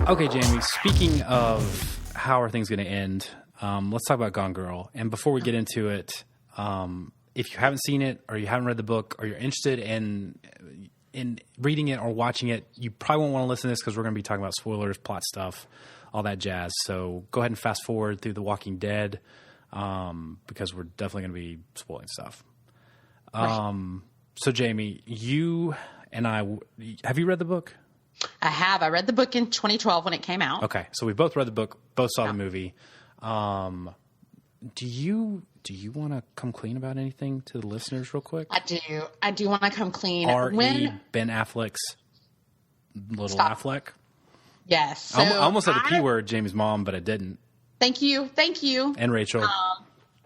Okay, Jamie, speaking of how are things going to end, let's talk about Gone Girl. And before we get into it, if you haven't seen it or you haven't read the book or you're interested in reading it or watching it, you probably won't want to listen to this because we're going to be talking about spoilers, plot stuff, all that jazz. So go ahead and fast forward through The Walking Dead because we're definitely going to be spoiling stuff. Right. So, Jamie, you and I – have you read the book? I have. I read the book in 2012 when it came out. Okay. So we both read the book, both saw the movie. Do you want to come clean about anything to the listeners real quick? I do. I do want to come clean. Ben Affleck's little Affleck? Yes. So I almost said the P word, Jamie's mom, but I didn't. Thank you. Thank you. And Rachel.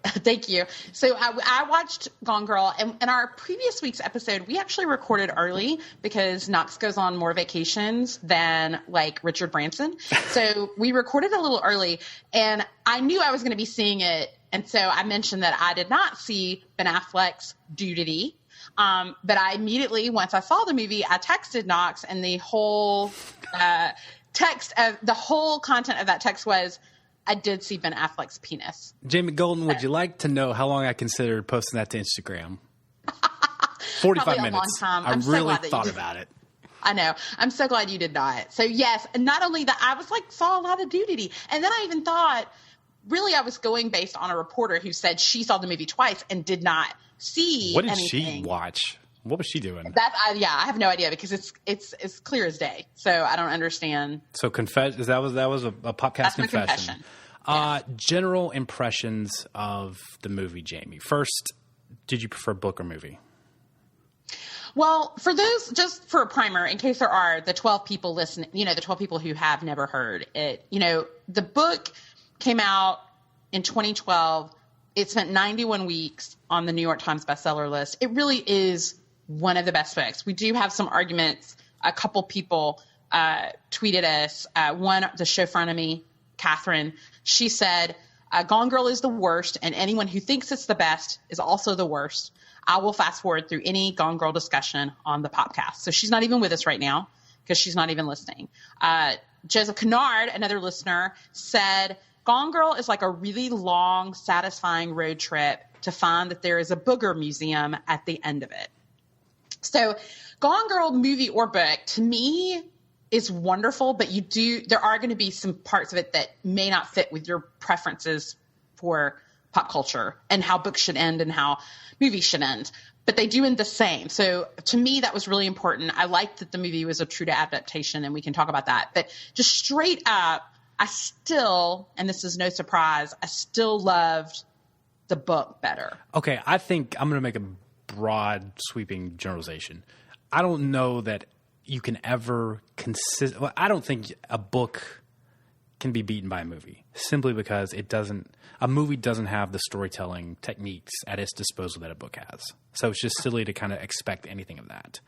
Thank you. So I watched Gone Girl, and in our previous week's episode, we actually recorded early because Knox goes on more vacations than like Richard Branson. So we recorded a little early, and I knew I was going to be seeing it. And so I mentioned that I did not see Ben Affleck's Dudity. But I immediately, once I saw the movie, I texted Knox, and the whole the whole content of that text was, I did see Ben Affleck's penis. Jamie Golden, would you like to know how long I considered posting that to Instagram? 45 minutes. Long time. I really thought about it. I know. I'm so glad you did not. So yes, and not only that, I was like, saw a lot of nudity. And then I even thought, really, I was going based on a reporter who said she saw the movie twice and did not see What did anything. she watch? What was she doing? I have no idea because it's clear as day. So I don't understand. So that was a Popcast confession. Yes. General impressions of the movie, Jamie. First, did you prefer book or movie? Well, for those, just for a primer, in case there are the 12 people listening, the 12 people who have never heard it, the book came out in 2012. It spent 91 weeks on the New York Times bestseller list. It really is one of the best books. We do have some arguments. A couple people tweeted us. One, the show frenemy, Catherine, she said, Gone Girl is the worst, and anyone who thinks it's the best is also the worst. I will fast forward through any Gone Girl discussion on the podcast. So she's not even with us right now because she's not even listening. Joseph Kennard, another listener, said, Gone Girl is like a really long, satisfying road trip to find that there is a booger museum at the end of it. So Gone Girl, movie or book, to me is wonderful, but there are going to be some parts of it that may not fit with your preferences for pop culture and how books should end and how movies should end. But they do end the same. So to me, that was really important. I liked that the movie was a true to adaptation, and we can talk about that. But just straight up, I still, and this is no surprise, I still loved the book better. Okay, I think I'm going to make a broad, sweeping generalization. I don't know that you can ever I don't think a book can be beaten by a movie simply because a movie doesn't have the storytelling techniques at its disposal that a book has. So it's just silly to kind of expect anything of that.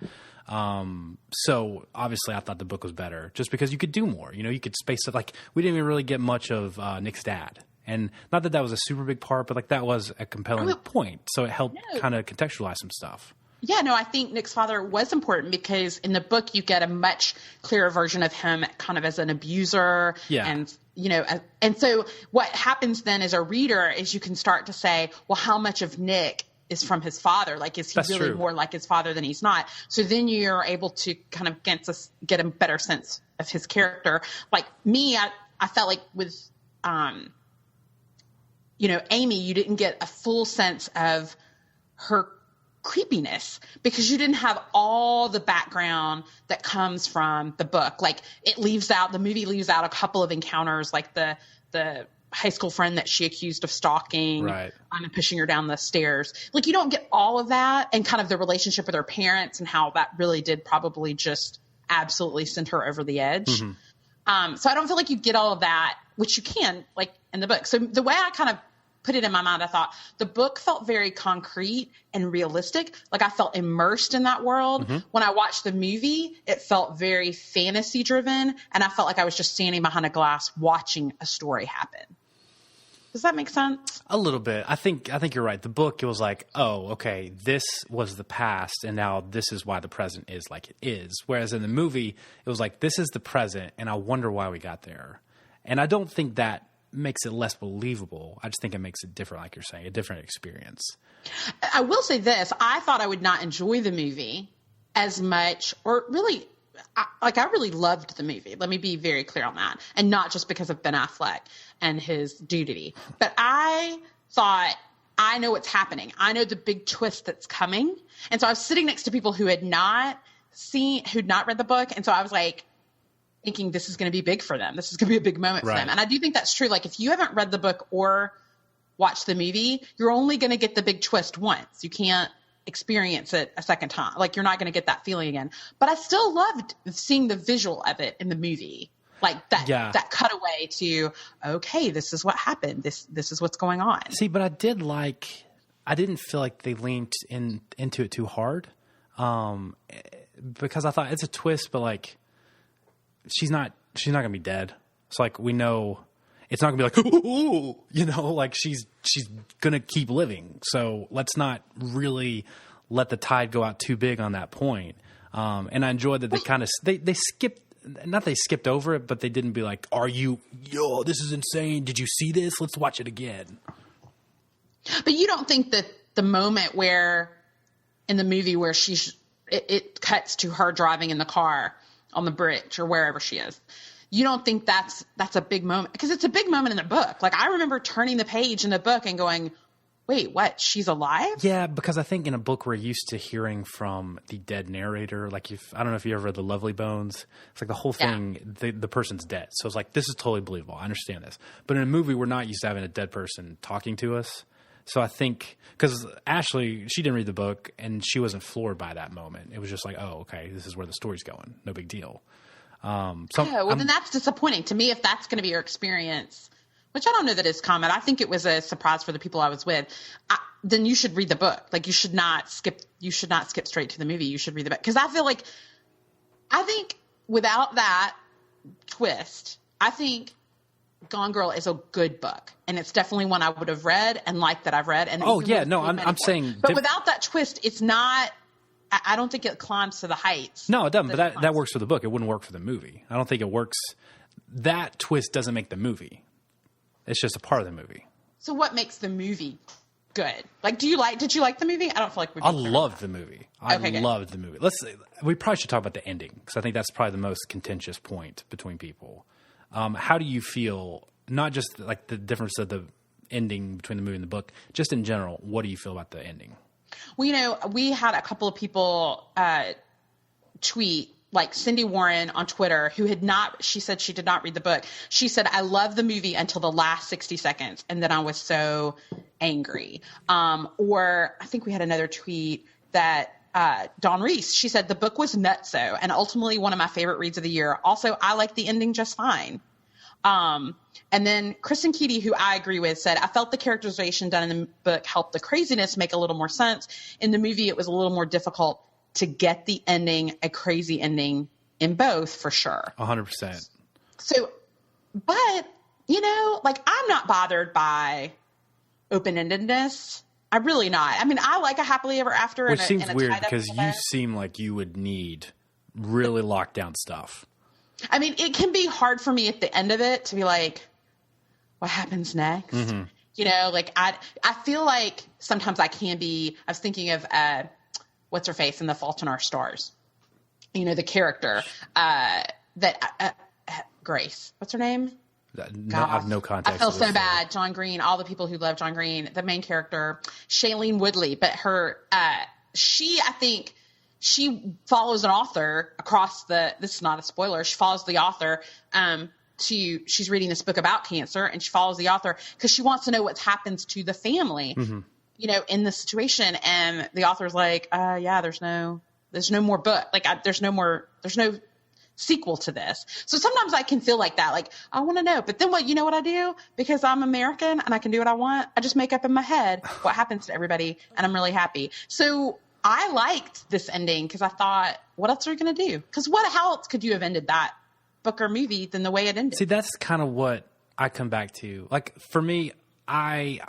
So obviously I thought the book was better just because you could do more. You could space it. Like, we didn't even really get much of Nick's dad. And not that was a super big part, but like that was a compelling point. So it helped kind of contextualize some stuff. Yeah, no, I think Nick's father was important because in the book you get a much clearer version of him kind of as an abuser. Yeah. And so what happens then as a reader is you can start to say, well, how much of Nick is from his father? Like, is he really more like his father than he's not? So then you're able to kind of get a better sense of his character. Like me, I felt like with, Amy, you didn't get a full sense of her creepiness because you didn't have all the background that comes from the book. Like, the movie leaves out a couple of encounters, like the high school friend that she accused of stalking and pushing her down the stairs. Like, you don't get all of that, and kind of the relationship with her parents and how that really did probably just absolutely send her over the edge. Mm-hmm. So I don't feel like you get all of that, which you can, like, in the book. So the way I kind of put it in my mind, I thought the book felt very concrete and realistic. Like, I felt immersed in that world. Mm-hmm. When I watched the movie, it felt very fantasy driven, and I felt like I was just standing behind a glass watching a story happen. Does that make sense? A little bit. I think you're right. The book, it was like, oh, okay, this was the past, and now this is why the present is like it is. Whereas in the movie, it was like, this is the present, and I wonder why we got there. And I don't think that makes it less believable. I just think it makes it different, like you're saying, a different experience. I will say this. I thought I would not enjoy the movie as much, or really, I really loved the movie. Let me be very clear on that. And not just because of Ben Affleck and his nudity. But I thought, I know what's happening. I know the big twist that's coming. And so I was sitting next to people who'd not read the book. And so I was like thinking this is going to be big for them. This is going to be a big moment for them. And I do think that's true. Like if you haven't read the book or watched the movie, you're only going to get the big twist once. You can't experience it a second time. Like you're not going to get that feeling again. But I still loved seeing the visual of it in the movie. Like that cutaway to, okay, this is what happened. This is what's going on. See, but I didn't feel like they leaned into it too hard. Because I thought it's a twist, but like she's not going to be dead. It's like we know it's not going to be like, ooh, you know, like she's going to keep living. So let's not really let the tide go out too big on that point. And I enjoyed that they skipped over it, but they didn't be like, this is insane. Did you see this? Let's watch it again. But you don't think that the moment where in the movie where it cuts to her driving in the car on the bridge or wherever she is, you don't think that's a big moment? Because it's a big moment in the book. Like I remember turning the page in the book and going, wait, what? She's alive? Yeah, because I think in a book we're used to hearing from the dead narrator. Like I don't know if you ever read The Lovely Bones. It's like the whole thing, the person's dead. So it's like, this is totally believable. I understand this. But in a movie, we're not used to having a dead person talking to us. So I think, because Ashley, she didn't read the book and she wasn't floored by that moment. It was just like, oh, okay, this is where the story's going. No big deal. Then that's disappointing to me if that's going to be your experience, which I don't know that is common. I think it was a surprise for the people I was with. Then you should read the book. Like you should not skip straight to the movie. You should read the book. Because I think without that twist, I think Gone Girl is a good book. And it's definitely one I would have read and liked that I've read. And I'm saying. But without that twist, it's not. I don't think it climbs to the heights. No, it doesn't. But that works for the book. It wouldn't work for the movie. I don't think it works. That twist doesn't make the movie. It's just a part of the movie. So what makes the movie good? Like, did you like the movie? I don't feel like I loved the movie. I loved the movie. We probably should talk about the ending because I think that's probably the most contentious point between people. How do you feel? Not just like the difference of the ending between the movie and the book, just in general. What do you feel about the ending? Well, we had a couple of people tweet, like Cindy Warren on Twitter, she said she did not read the book. She said, I loved the movie until the last 60 seconds. And then I was so angry. Or I think we had another tweet that Dawn Reese, she said, the book was nutso and ultimately one of my favorite reads of the year. Also, I like the ending just fine. And then Kristen Keedy, who I agree with, said, I felt the characterization done in the book helped the craziness make a little more sense. In the movie, it was a little more difficult to get the ending, a crazy ending in both, for sure. 100%. So, but, I'm not bothered by open-endedness. I'm really not. I mean, I like a happily ever after. Which seems weird because you seem like you would need really locked down stuff. I mean, it can be hard for me at the end of it to be like, what happens next? Mm-hmm. I feel like sometimes I can be, I was thinking of, what's her face in The Fault in Our Stars? The character, Grace, what's her name? No, I have no context. I feel so bad. John Green, all the people who love John Green, the main character, Shailene Woodley, but I think she follows an author across this is not a spoiler. She follows the author, she's reading this book about cancer and she follows the author because she wants to know what happens to the family, mm-hmm. In the situation. And the author's like, there's no more book. Like there's no sequel to this. So sometimes I can feel like that. Like I want to know, but then what I do because I'm American and I can do what I want. I just make up in my head what happens to everybody and I'm really happy. So I liked this ending because I thought, what else are you going to do? Because how else could you have ended that book or movie than the way it ended? See, that's kind of what I come back to. Like for me, I'm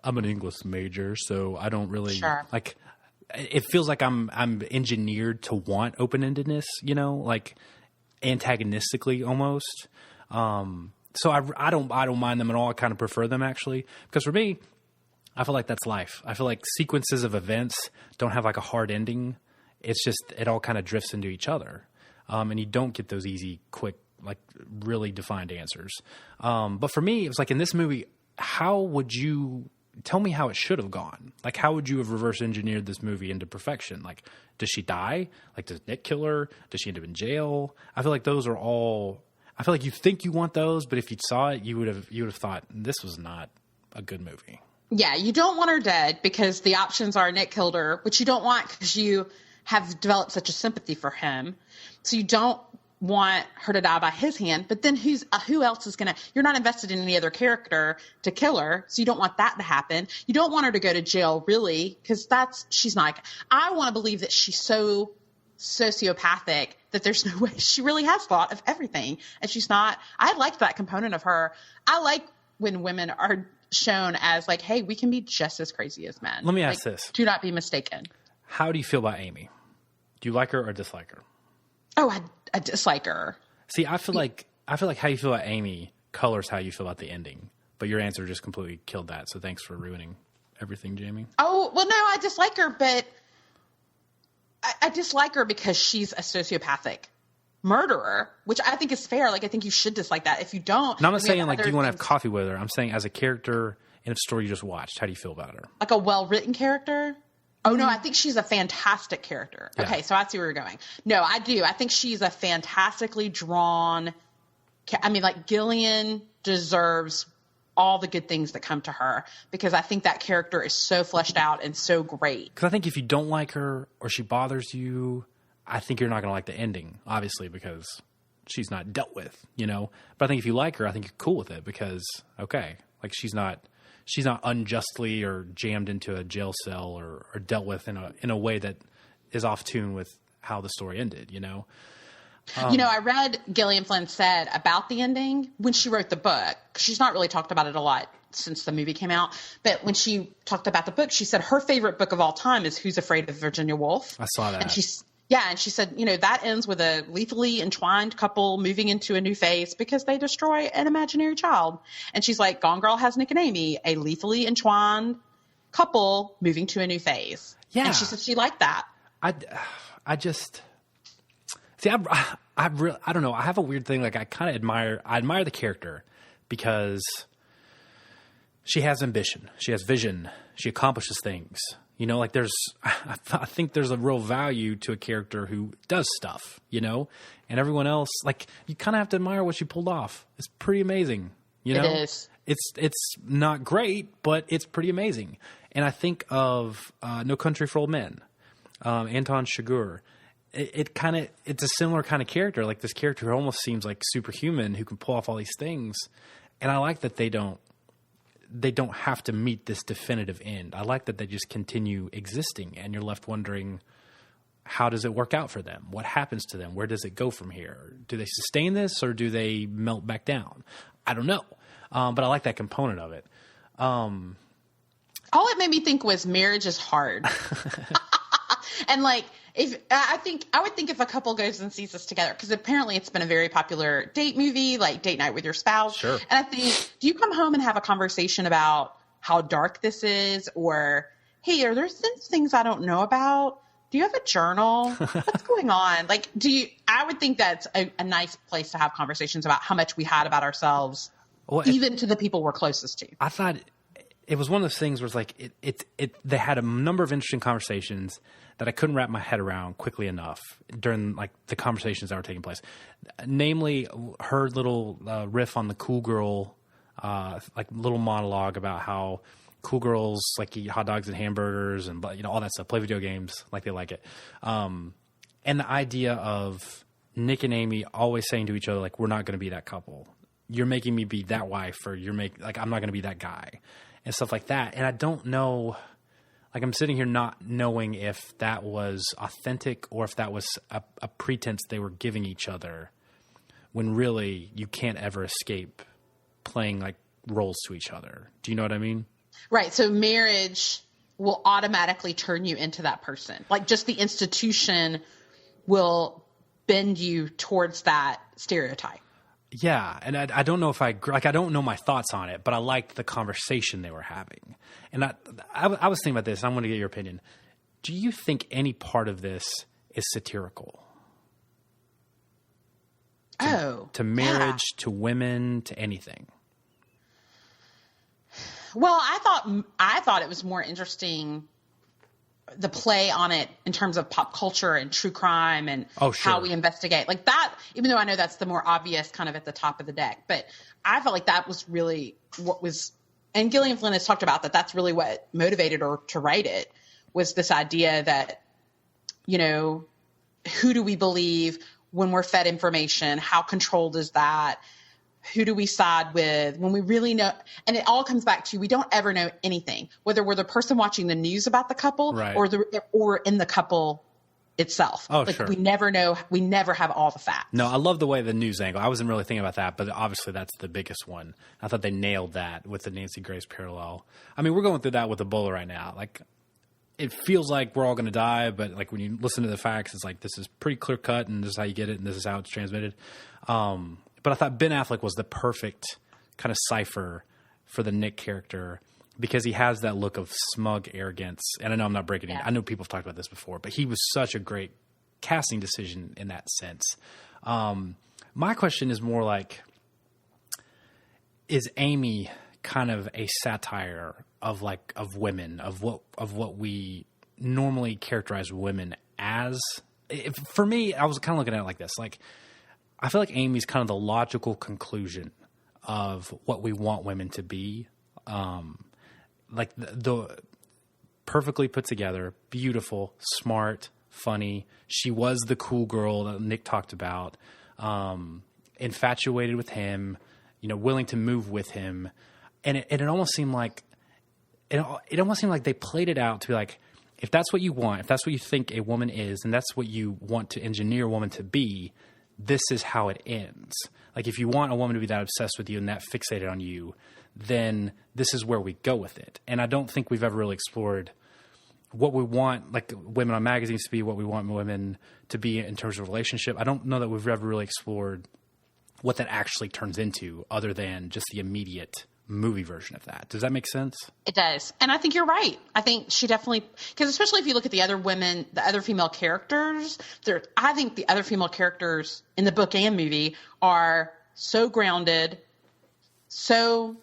an English major, so I don't really Sure. like. It feels like I'm engineered to want open-endedness, you know, like antagonistically almost. So I don't mind them at all. I kind of prefer them actually, because for me, I feel like that's life. I feel like sequences of events don't have like a hard ending. It's just it all kind of drifts into each other, and you don't get those easy, quick, like really defined answers. But for me, it was like in this movie, how would you tell me how it should have gone? Like, how would you have reverse engineered this movie into perfection? Like, does she die? Like, does Nick kill her? Does she end up in jail? I feel like those are all. I feel like you think you want those, but if you saw it, you would have thought this was not a good movie. Yeah, you don't want her dead because the options are Nick killed her, which you don't want because you have developed such a sympathy for him. So you don't want her to die by his hand, but then who else is going to, you're not invested in any other character to kill her. So you don't want that to happen. You don't want her to go to jail really, because she's not, I want to believe that she's so sociopathic that there's no way she really has thought of everything. And she's not, I liked that component of her. I like when women are shown as like, hey, we can be just as crazy as men. Let me ask this. Do not be mistaken. How do you feel about Amy? Do you like her or dislike her? Oh, I dislike her. See, I feel like how you feel about Amy colors how you feel about the ending. But your answer just completely killed that. So thanks for ruining everything, Jamie. Oh, well, no, I dislike her, but I dislike her because she's a sociopathic murderer, which I think is fair. Like, I think you should dislike that. If you don't... No, I'm not saying, like, do you want to have coffee with her? I'm saying as a character in a story you just watched, how do you feel about her? Like a well-written character? Oh, no, I think she's a fantastic character. Yeah. Okay, so I see where you're going. No, I do. I think she's a fantastically drawn... I mean, like, Gillian deserves all the good things that come to her because I think that character is so fleshed out and so great. Because I think if you don't like her or she bothers you, I think you're not going to like the ending, obviously, because she's not dealt with, you know? But I think if you like her, I think you're cool with it because, okay, like she's not unjustly or jammed into a jail cell or dealt with in a way that is off tune with how the story ended, you know? You know, I read Gillian Flynn said about the ending when she wrote the book, 'cause she's not really talked about it a lot since the movie came out. But when she talked about the book, she said her favorite book of all time is Who's Afraid of Virginia Woolf? I saw that. And she said, you know, that ends with a lethally entwined couple moving into a new phase because they destroy an imaginary child. And she's like, Gone Girl has Nick and Amy, a lethally entwined couple moving to a new phase. Yeah. And she said she liked that. I just... See, I don't know. I have a weird thing. Like, I kind of admire the character because she has ambition. She has vision. She accomplishes things. You know, like I think there's a real value to a character who does stuff, you know, and everyone else, like, you kind of have to admire what she pulled off. It's pretty amazing. You know, It is. It's not great, but it's pretty amazing. And I think of No Country for Old Men, Anton Chigurh. It's a similar kind of character, like this character who almost seems like superhuman, who can pull off all these things. And I like that they don't have to meet this definitive end. I like that they just continue existing, and you're left wondering, how does it work out for them? What happens to them? Where does it go from here? Do they sustain this, or do they melt back down? I don't know. But I like that component of it. All it made me think was marriage is hard. And like, I would think if a couple goes and sees this together, because apparently it's been a very popular date movie, like date night with your spouse. Sure. And I think, do you come home and have a conversation about how dark this is, or hey, are there things I don't know about? Do you have a journal? What's going on? Like, I would think that's a nice place to have conversations about how much we had about ourselves, even to the people we're closest to. I thought it was one of those things where it's like they had a number of interesting conversations that I couldn't wrap my head around quickly enough during like the conversations that were taking place. Namely, her little riff on the cool girl, like little monologue about how cool girls like eat hot dogs and hamburgers and all that stuff, play video games like they like it, and the idea of Nick and Amy always saying to each other like, we're not going to be that couple. You're making me be that wife, or I'm not going to be that guy, and stuff like that. And I don't know. Like, I'm sitting here not knowing if that was authentic or if that was a pretense they were giving each other, when really you can't ever escape playing like roles to each other. Do you know what I mean? Right. So marriage will automatically turn you into that person. Like just the institution will bend you towards that stereotype. Yeah, and I don't know if I don't know my thoughts on it, but I liked the conversation they were having. And I was thinking about this. I want to get your opinion. Do you think any part of this is satirical? To marriage, to women, to anything? Well, I thought it was more interesting, the play on it in terms of pop culture and true crime and how we investigate like that, even though I know that's the more obvious kind of at the top of the deck, but I felt like that was really what was, and Gillian Flynn has talked about that. That's really what motivated her to write it, was this idea that, you know, who do we believe when we're fed information? How controlled is that? Who do we side with when we really know? And it all comes back to, we don't ever know anything, whether we're the person watching the news about the couple or in the couple itself. We never know. We never have all the facts. No, I love the way the news angle. I wasn't really thinking about that, but obviously that's the biggest one. I thought they nailed that with the Nancy Grace parallel. I mean, we're going through that with Ebola right now. Like, it feels like we're all going to die, but like when you listen to the facts, it's like, this is pretty clear cut and this is how you get it and this is how it's transmitted. But I thought Ben Affleck was the perfect kind of cipher for the Nick character because he has that look of smug arrogance. And I know I'm not breaking it. I know people have talked about this before, but he was such a great casting decision in that sense. My question is more like, is Amy kind of a satire of women, of what we normally characterize women as? For me, I was kind of looking at it like this, like, I feel like Amy's kind of the logical conclusion of what we want women to be. Like the perfectly put together, beautiful, smart, funny. She was the cool girl that Nick talked about, infatuated with him, you know, willing to move with him. And it almost seemed like it almost seemed like they played it out to be like, if that's what you want, if that's what you think a woman is, and that's what you want to engineer a woman to be, this is how it ends. Like, if you want a woman to be that obsessed with you and that fixated on you, then this is where we go with it. And I don't think we've ever really explored what we want, like women on magazines to be, what we want women to be in terms of relationship. I don't know that we've ever really explored what that actually turns into other than just the immediate movie version of that. Does that make sense? It does. And I think you're right. I think she definitely, because especially if you look at the other women, the other female characters, I think the other female characters in the book and movie are so grounded, so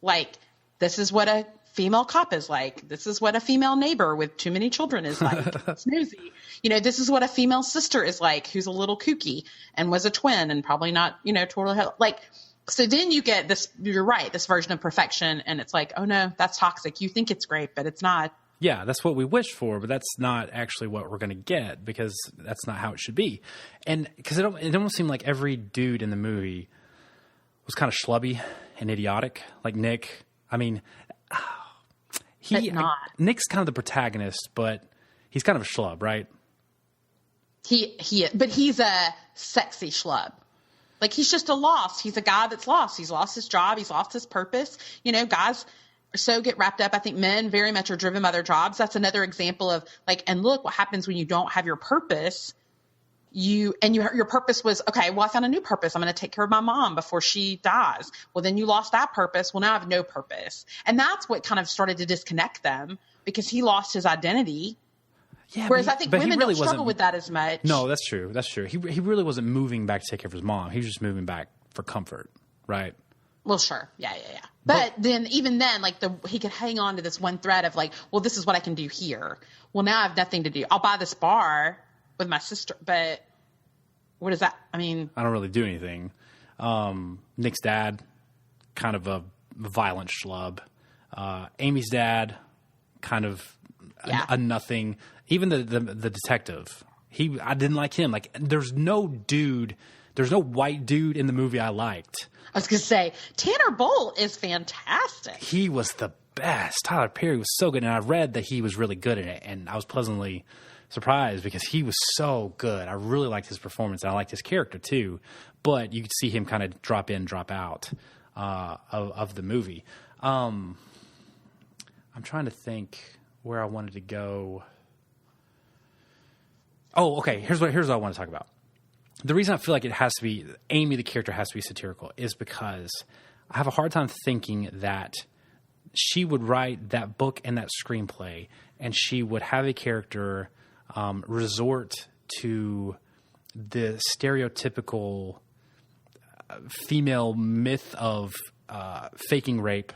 like, this is what a female cop is like. This is what a female neighbor with too many children is like. Snoozy. You know, this is what a female sister is like, who's a little kooky and was a twin and probably not, you know, totally like. So then you get this, you're right, this version of perfection. And it's like, oh no, that's toxic. You think it's great, but it's not. Yeah, that's what we wish for, but that's not actually what we're going to get because that's not how it should be. And because it almost seemed like every dude in the movie was kind of schlubby and idiotic. Like Nick, I mean, Nick's kind of the protagonist, but he's kind of a schlub, right? But he's a sexy schlub. Like, he's just he's a guy that's lost. He's lost his job. He's lost his purpose. You know, guys so get wrapped up. I think men very much are driven by their jobs. That's another example of like, and look what happens when you don't have your purpose. Your purpose was, okay, well, I found a new purpose. I'm going to take care of my mom before she dies. Well, then you lost that purpose. Well, now I have no purpose. And that's what kind of started to disconnect them because he lost his identity. Yeah, whereas I think women don't struggle with that as much. No, that's true. That's true. He really wasn't moving back to take care of his mom. He was just moving back for comfort, right? Well, sure. Yeah. But then even then, like he could hang on to this one thread of like, well, this is what I can do here. Well, now I have nothing to do. I'll buy this bar with my sister, but what does that? I mean, I don't really do anything. Nick's dad, kind of a violent schlub. Amy's dad, kind of a nothing. Even the detective, I didn't like him. Like, there's no white dude in the movie I liked. I was going to say, Tanner Bolt is fantastic. He was the best. Tyler Perry was so good. And I read that he was really good in it. And I was pleasantly surprised because he was so good. I really liked his performance. And I liked his character too. But you could see him kind of drop in, drop out. of the movie. I'm trying to think where I wanted to go. Oh, okay. Here's what I want to talk about. The reason I feel like it has to be Amy, the character, has to be satirical is because I have a hard time thinking that she would write that book and that screenplay, and she would have a character resort to the stereotypical female myth of faking rape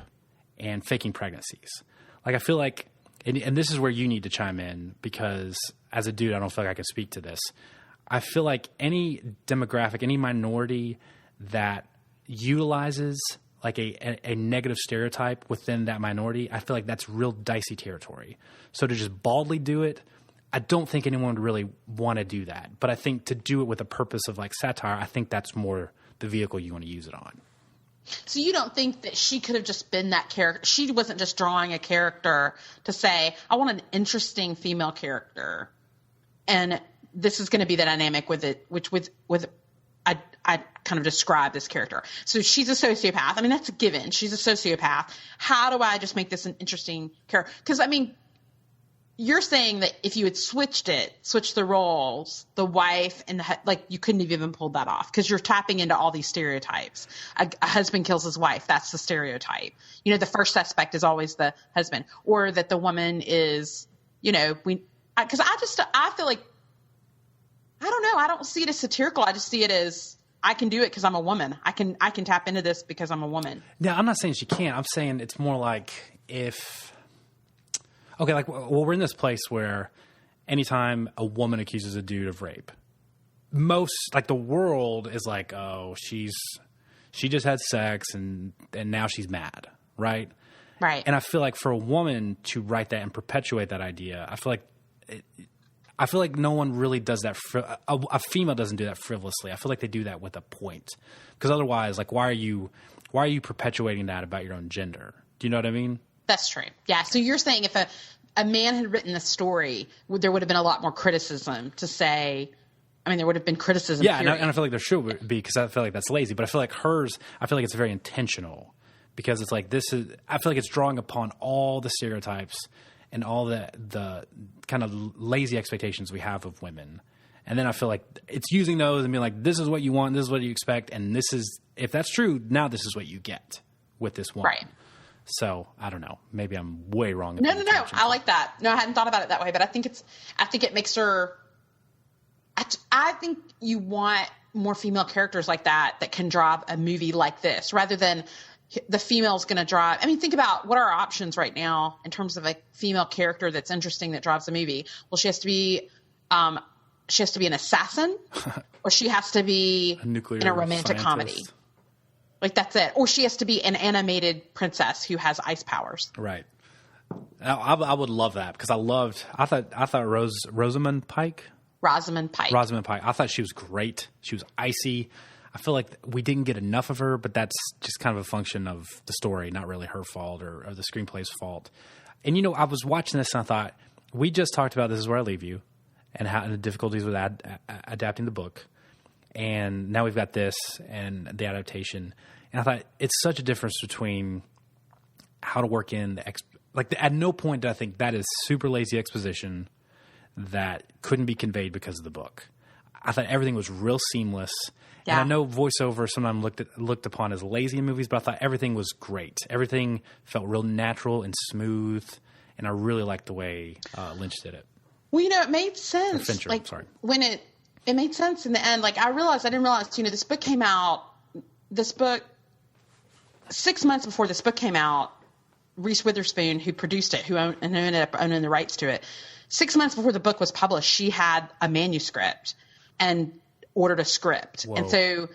and faking pregnancies. Like, I feel like, and this is where you need to chime in, because as a dude, I don't feel like I can speak to this. I feel like any demographic, any minority that utilizes like a negative stereotype within that minority, I feel like that's real dicey territory. So to just baldly do it, I don't think anyone would really want to do that. But I think to do it with a purpose of like satire, I think that's more the vehicle you want to use it on. So you don't think that she could have just been that character? She wasn't just drawing a character to say, I want an interesting female character, and this is going to be the dynamic with it, which with I kind of describe this character. So she's a sociopath. I mean, that's a given. She's a sociopath. How do I just make this an interesting character? Because, I mean, you're saying that if you had switched the roles, the wife and you couldn't have even pulled that off because you're tapping into all these stereotypes. A husband kills his wife. That's the stereotype. You know, the first suspect is always the husband, or that the woman is, you know, because I feel like, I don't know. I don't see it as satirical. I just see it as, I can do it because I'm a woman. I can tap into this because I'm a woman. Yeah, I'm not saying she can't. I'm saying it's more like we're in this place where anytime a woman accuses a dude of rape, the world is like, oh, she just had sex and now she's mad, right? Right. And I feel like for a woman to write that and perpetuate that idea, I feel like no one really does that. A female doesn't do that frivolously. I feel like they do that with a point, because otherwise, like, why are you perpetuating that about your own gender? Do you know what I mean? That's true. Yeah. So you're saying if a man had written the story, there would have been a lot more criticism to say. I mean, there would have been criticism. Yeah, and I feel like there should be, because I feel like that's lazy. But I feel like hers, I feel like it's very intentional, because it's like I feel like it's drawing upon all the stereotypes and all the kind of lazy expectations we have of women. And then I feel like it's using those and being like, this is what you want, this is what you expect, and this is, if that's true, now this is what you get with this woman. Right. So, I don't know. Maybe I'm way wrong. No. I like that. No, I hadn't thought about it that way, but I think it makes her, I think you want more female characters like that can drive a movie like this, rather than the female's going to drive. I mean, think about what are our options right now in terms of a female character that's interesting that drives a movie. Well, she has to be an assassin, or she has to be in a romantic comedy. Like, that's it. Or she has to be an animated princess who has ice powers. Right. I would love that, because I thought Rosamund Pike. I thought she was great. She was icy. I feel like we didn't get enough of her, but that's just kind of a function of the story, not really her fault or the screenplay's fault. And, you know, I was watching this and I thought, we just talked about This Is Where I Leave You and how the difficulties with adapting the book. And now we've got this and the adaptation. And I thought it's such a difference between how to work in at no point did I think that is super lazy exposition that couldn't be conveyed because of the book. I thought everything was real seamless. Yeah. And I know voiceover sometimes looked upon as lazy in movies, but I thought everything was great. Everything felt real natural and smooth, and I really liked the way Lynch did it. Well, you know, it made sense. Fincher, like, sorry. When it made sense in the end. Like, I didn't realize, you know, this book came out. 6 months before this book came out, Reese Witherspoon, who produced it, who ended up owning the rights to it, 6 months before the book was published, she had a manuscript and ordered a script. Whoa. And so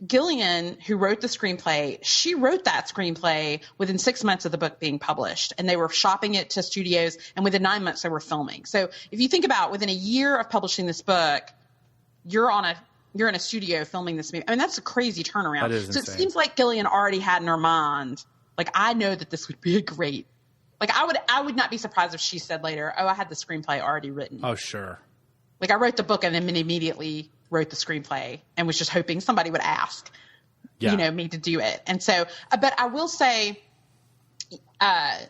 Gillian, who wrote the screenplay, she wrote that screenplay within 6 months of the book being published, and they were shopping it to studios, and within 9 months they were filming. So if you think about within a year of publishing this book, you're in a studio filming this movie. I mean, that's a crazy turnaround. That is so insane. It seems like Gillian already had in her mind, like, I know that this would be a great, like, I would not be surprised if she said later, oh, I had the screenplay already written. Oh, sure. Like, I wrote the book and then immediately wrote the screenplay and was just hoping somebody would ask. me to do it. And so, but I will say, at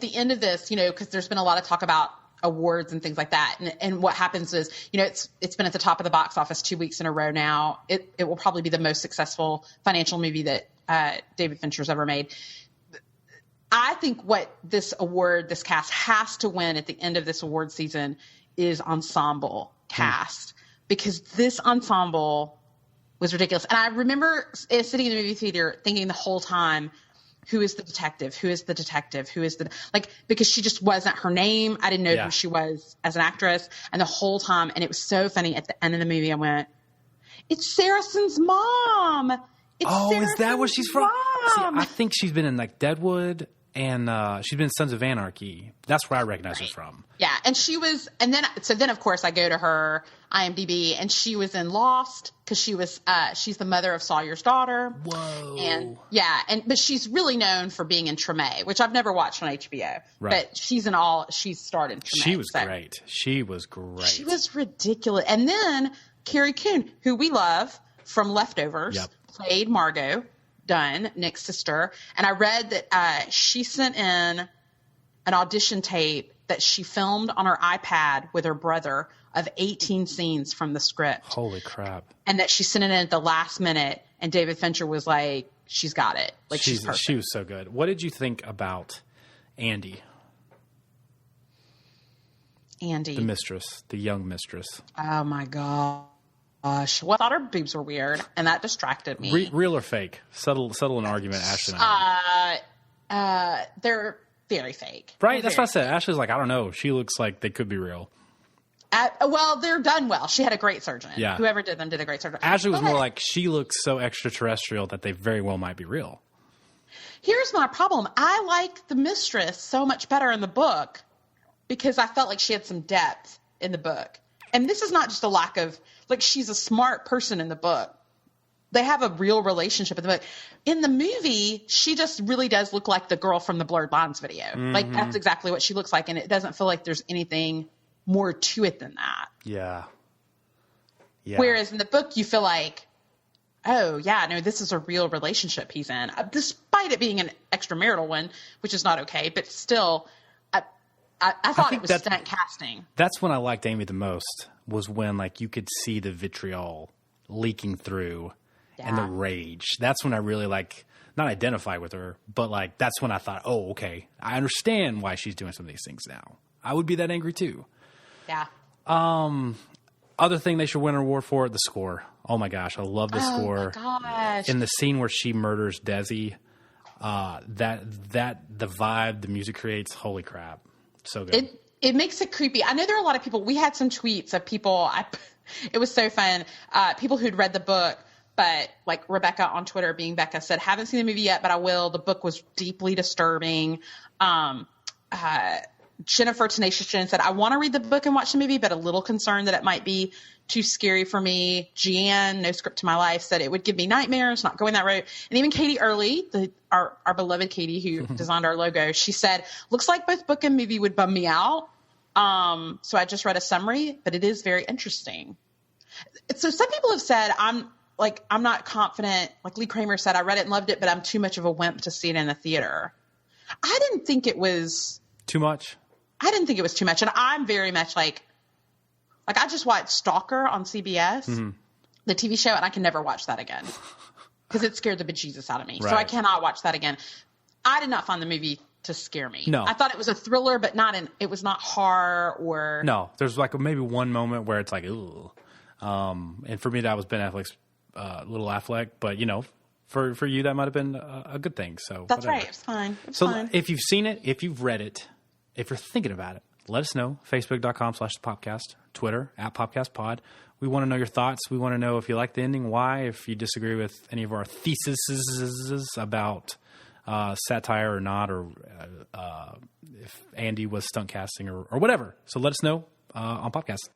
the end of this, because there's been a lot of talk about awards and things like that. And what happens is, it's been at the top of the box office 2 weeks in a row now. It will probably be the most successful financial movie that David Fincher's ever made. I think what this cast has to win at the end of this award season is ensemble cast, because this ensemble was ridiculous. And I remember sitting in the movie theater thinking the whole time, who is the detective? Who is the detective? Who is because she just wasn't her name. I didn't know who she was as an actress. And the whole time, and it was so funny at the end of the movie, I went, it's Saracen's mom. Is that where she's from? See, I think she's been in like Deadwood, and she's been in Sons of Anarchy. That's where I recognize her from. Yeah, and she was, and then of course I go to her IMDb, and she was in Lost because she's the mother of Sawyer's daughter. Whoa. And but she's really known for being in Treme, which I've never watched on HBO. Right. But she's starred in Treme. She was great. She was great. She was ridiculous. And then Carrie Coon, who we love from Leftovers, played Margot Dunn, Nick's sister. And I read that she sent in an audition tape that she filmed on her iPad with her brother of 18 scenes from the script. Holy crap. And that she sent it in at the last minute, and David Fincher was like, she's got it. Like, she's perfect. She was so good. What did you think about Andy? The mistress, the young mistress. Oh my gosh. Well, I thought her boobs were weird, and that distracted me. Real or fake? Settle an argument, Ashley and I. They're very fake. Right? That's what I said. Ashley's like, I don't know. She looks like they could be real. Well, they're done well. She had a great surgeon. Yeah. Whoever did them did a great surgeon. Ashley was more like, she looks so extraterrestrial that they very well might be real. Here's my problem. I like the mistress so much better in the book because I felt like she had some depth in the book. And this is not just a lack of, she's a smart person in the book. They have a real relationship in the book. In the movie, she just really does look like the girl from the Blurred Lines video. Mm-hmm. That's exactly what she looks like. And it doesn't feel like there's anything more to it than that. Yeah. Whereas in the book, you feel like, oh, yeah, no, this is a real relationship he's in. Despite it being an extramarital one, which is not okay. But still, I thought it was stunt casting. That's when I liked Amy the most, was when you could see the vitriol leaking through and the rage. That's when I really not identify with her, but that's when I thought, oh, okay, I understand why she's doing some of these things now. I would be that angry too. Yeah. Other thing they should win an award for, the score. Oh my gosh, I love the score. Oh my gosh. In the scene where she murders Desi, the vibe the music creates, holy crap. So good. It makes it creepy. I know there are a lot of people. We had some tweets of people. It was so fun. People who'd read the book, but Rebecca on Twitter, being Becca, said, haven't seen the movie yet, but I will. The book was deeply disturbing. Jennifer Tenacious Jen said, I want to read the book and watch the movie, but a little concerned that it might be too scary for me. Jeanne, No Script to My Life, said it would give me nightmares, not going that route. And even Katie Early, our beloved Katie, who designed our logo, she said, looks like both book and movie would bum me out. So I just read a summary, but it is very interesting. So some people have said, I'm not confident. Like Lee Kramer said, I read it and loved it, but I'm too much of a wimp to see it in the theater. I didn't think it was too much. I didn't think it was too much. And I'm very much I just watched Stalker on CBS, the TV show, and I can never watch that again because it scared the bejesus out of me. Right. So I cannot watch that again. I did not find the movie to scare me. No. I thought it was a thriller, but it was not horror or. No, there's maybe one moment where it's ooh. And for me, that was Ben Affleck's little Affleck, but for you, that might have been a good thing. So that's whatever. Right. It's fine. It's so fine. If you've seen it, if you've read it, if you're thinking about it, let us know. Facebook.com/Popcast, Twitter @PopcastPod. We want to know your thoughts. We want to know if you like the ending, why, if you disagree with any of our theses about satire or not, or if Andy was stunt casting or whatever. So let us know on Popcast.